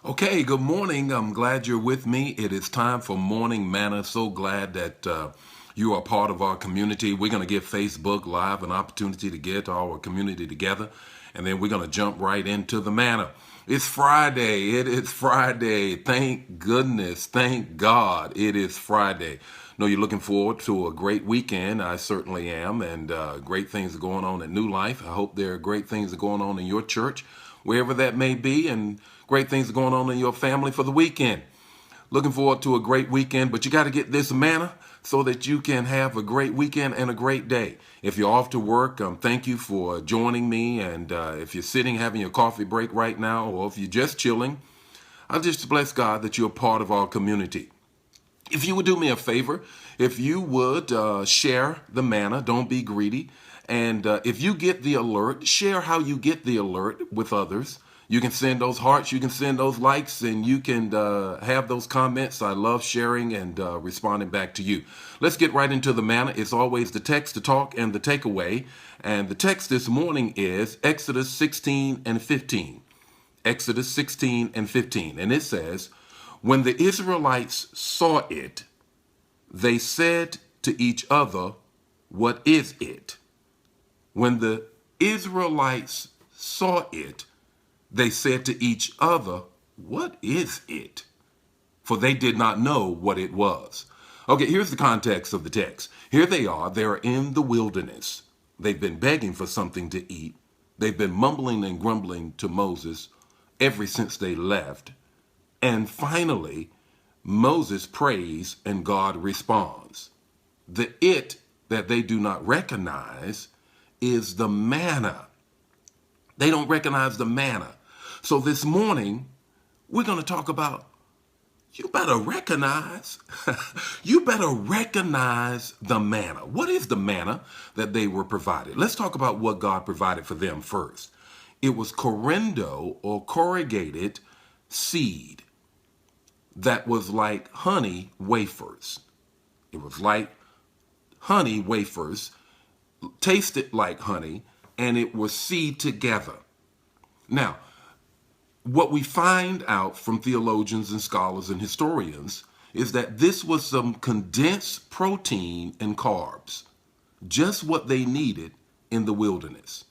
Okay, good morning. I'm glad you're with me. It is time for Morning Manna. So glad that you are part of our community. We're going to give Facebook Live an opportunity to get our community together, and then we're going to jump right into the manna. It's Friday. It is Friday. Thank goodness. Thank God it is Friday. Know you're looking forward to a great weekend. I certainly am, and great things are going on at New Life. I hope there are great things that are going on in your church, wherever that may be, and great things are going on in your family for the weekend. Looking forward to a great weekend, but you got to get this manna so that you can have a great weekend and a great day. If you're off to work, thank you for joining me. And if you're sitting having your coffee break right now, or if you're just chilling, I just bless God that you're part of our community. If you would do me a favor, if you would share the manna, don't be greedy. And if you get the alert, share how you get the alert with others. You can send those hearts, you can send those likes, and you can have those comments. I love sharing and responding back to you. Let's get right into the manna. It's always the text, the talk, and the takeaway. And the text this morning is Exodus 16 and 15. Exodus 16 and 15. And it says, when the Israelites saw it, they said to each other, what is it? When the Israelites saw it, they said to each other, what is it? For they did not know what it was. Okay, here's the context of the text. Here they are. They're in the wilderness. They've been begging for something to eat. They've been mumbling and grumbling to Moses ever since they left. And finally, Moses prays and God responds. The it that they do not recognize is the manna. They don't recognize the manna. So this morning, we're going to talk about you better recognize, you better recognize the manna. What is the manna that they were provided? Let's talk about what God provided for them first. It was corendo or corrugated seed that was like honey wafers. It was like honey wafers, tasted like honey, and it was seed together. Now, what we find out from theologians and scholars and historians is that this was some condensed protein and carbs, just what they needed in the wilderness.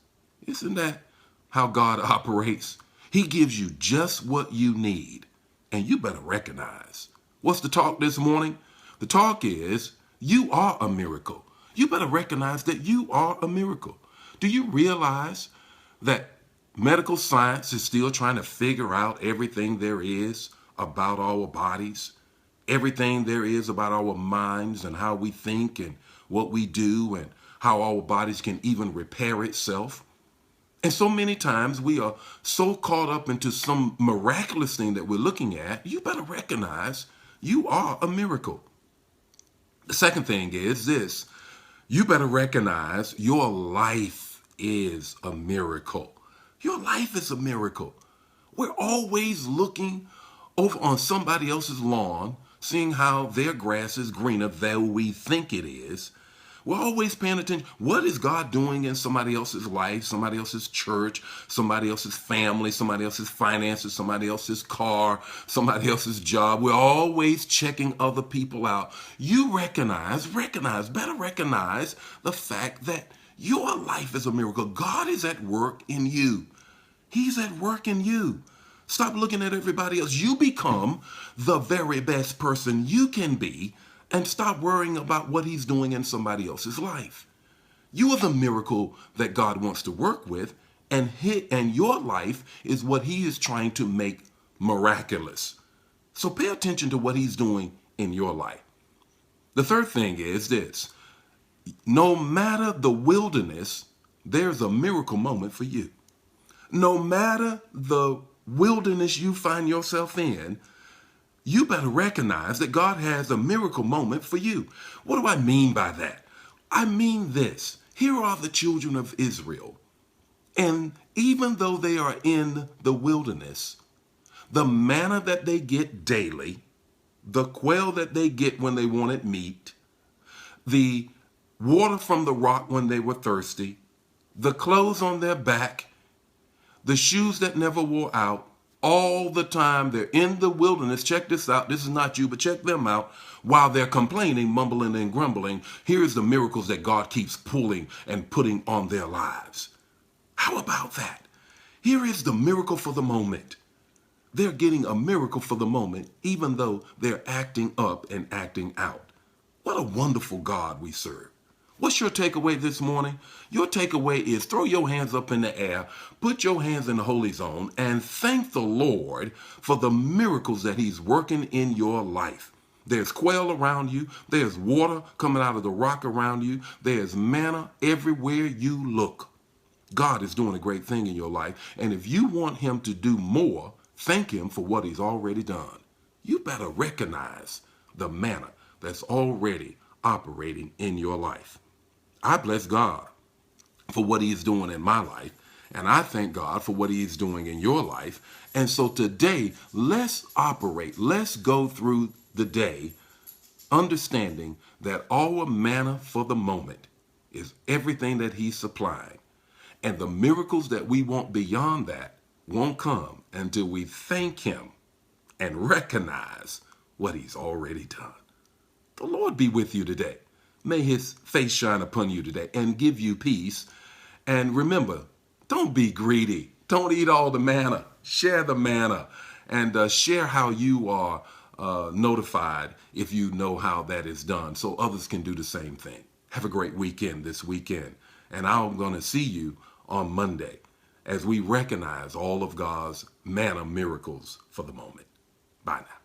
Isn't that how God operates? He gives you just what you need, and you better recognize. What's the talk this morning? The talk is you are a miracle. You better recognize that you are a miracle. Do you realize that medical science is still trying to figure out everything there is about our bodies, everything there is about our minds and how we think and what we do and how our bodies can even repair itself? And so many times we are so caught up into some miraculous thing that we're looking at, you better recognize you are a miracle. The second thing is this: you better recognize your life is a miracle. Your life is a miracle. We're always looking over on somebody else's lawn, seeing how their grass is greener than we think it is. We're always paying attention. What is God doing in somebody else's life, somebody else's church, somebody else's family, somebody else's finances, somebody else's car, somebody else's job? We're always checking other people out. You better recognize the fact that your life is a miracle. God is at work in you. He's at work in you. Stop looking at everybody else. You become the very best person you can be, and stop worrying about what he's doing in somebody else's life. You are the miracle that God wants to work with, and your life is what he is trying to make miraculous. So pay attention to what he's doing in your life. The third thing is this: no matter the wilderness, there's a miracle moment for you. No matter the wilderness you find yourself in, you better recognize that God has a miracle moment for you. What do I mean by that? I mean this. Here are the children of Israel. And even though they are in the wilderness, the manna that they get daily, the quail that they get when they wanted meat, the water from the rock when they were thirsty, the clothes on their back, the shoes that never wore out, All the time they're in the wilderness. Check this out. This is not you, but check them out. While they're complaining, mumbling, and grumbling, here's the miracles that God keeps pulling and putting on their lives. How about that? Here is the miracle for the moment. They're getting a miracle for the moment, even though they're acting up and acting out. What a wonderful God we serve. What's your takeaway this morning? Your takeaway is throw your hands up in the air, put your hands in the holy zone, and thank the Lord for the miracles that he's working in your life. There's quail around you. There's water coming out of the rock around you. There's manna everywhere you look. God is doing a great thing in your life. And if you want him to do more, thank him for what he's already done. You better recognize the manna that's already operating in your life. I bless God for what he's doing in my life, and I thank God for what he's doing in your life. And so today, let's operate. Let's go through the day understanding that our manna for the moment is everything that he's supplying. And the miracles that we want beyond that won't come until we thank him and recognize what he's already done. The Lord be with you today. May his face shine upon you today and give you peace. And remember, don't be greedy. Don't eat all the manna. Share the manna and share how you are notified if you know how that is done so others can do the same thing. Have a great weekend this weekend. And I'm going to see you on Monday as we recognize all of God's manna miracles for the moment. Bye now.